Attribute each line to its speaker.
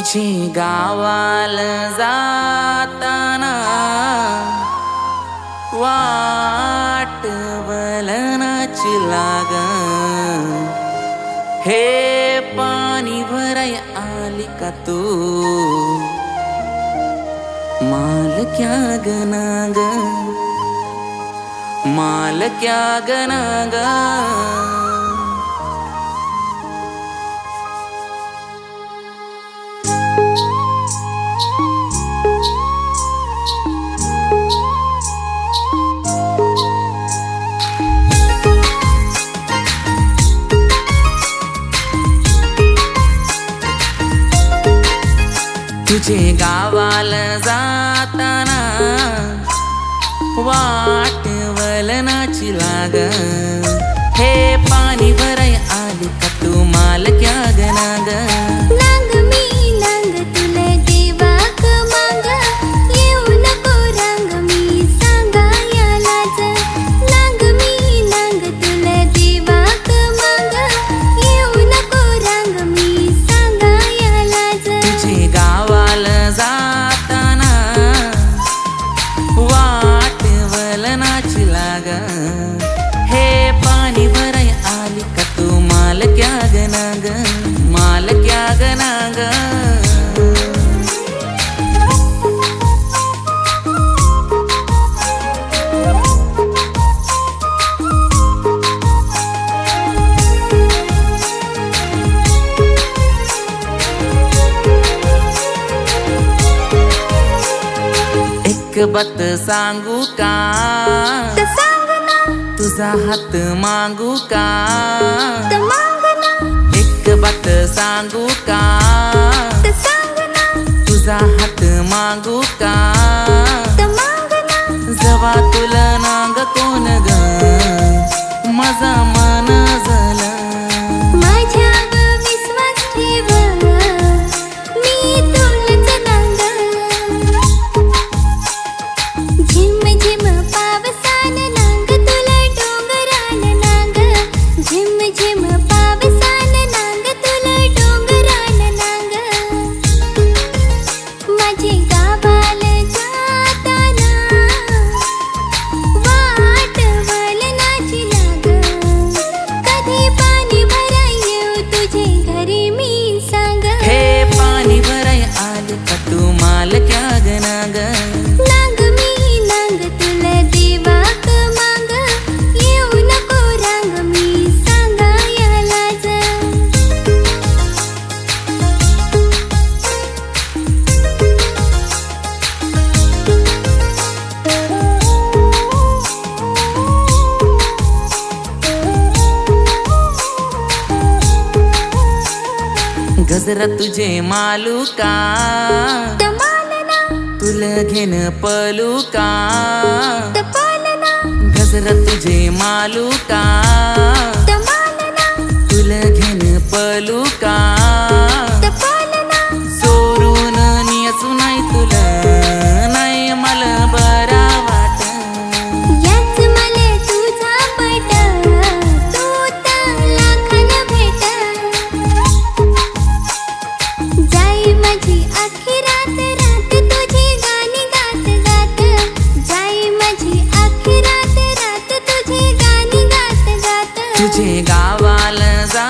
Speaker 1: तुझे गावाल जाताना वाट वलनाची लाग हे पाणी भराय आली का तू माल क्या गनाग माल क्या गनाग तुझे गावाल जाताना वाट वलनाची लाग हे पाणी भराय आली का तू माल क्या गनाग
Speaker 2: नांग मी नांग तुला देवाक माग येऊ नको रांग मी सांगायलाच नांग मी नांग तुला देवाक माग येऊ नको रांग मी सांगायलाच
Speaker 1: तुझे गावाल जाताना वाट वलनाची लाग हे पाणी भराय आली का तू माल क्या गनाग माल क्या गनाग एक बात सांगू का
Speaker 2: तर सांग ना
Speaker 1: तुझा हात मागू का
Speaker 2: तर माग ना
Speaker 1: एक बात सांगू का
Speaker 2: तर सांग ना
Speaker 1: तुझा हात मागू का
Speaker 2: तर माग ना
Speaker 1: जवा तुला नांग कोण ग माझा मन झाला
Speaker 2: माझ्यावर विश्वास ठेव मी तुलाच नांग झिम झिम पावसान नांग तुला डोंगरान नांग झिम झिम पावसान नांग तुला डोंगरान नांग माझे गावाल जाताना वाट वलनाची लाग कधी पाणी भराय येऊ तुझे घरी मी सांग
Speaker 1: हे पाणी भराय आले का तू माल क्या गनाग
Speaker 2: नांग मी नांग तुला देवाक माग येऊ नको रांग मी सांगायलाच
Speaker 1: गजरा तुझे मालू का
Speaker 2: तमालना
Speaker 1: तुला घेन पलू का
Speaker 2: तपालना
Speaker 1: गजरा तुझे मालू का
Speaker 2: तमालना
Speaker 1: तुला घेन पलू का
Speaker 2: तपालना
Speaker 1: सोडून नियसू नाही तुला नाही मला बरा वाट
Speaker 2: याच मले तुझा पट तू तर लाखान भेट जाई माझी अख्खी रात रात तुझी गाणी गात गात जाई माझी अख्खी रात रात तुझी गाणी गात गात
Speaker 1: तुझे गावाल जा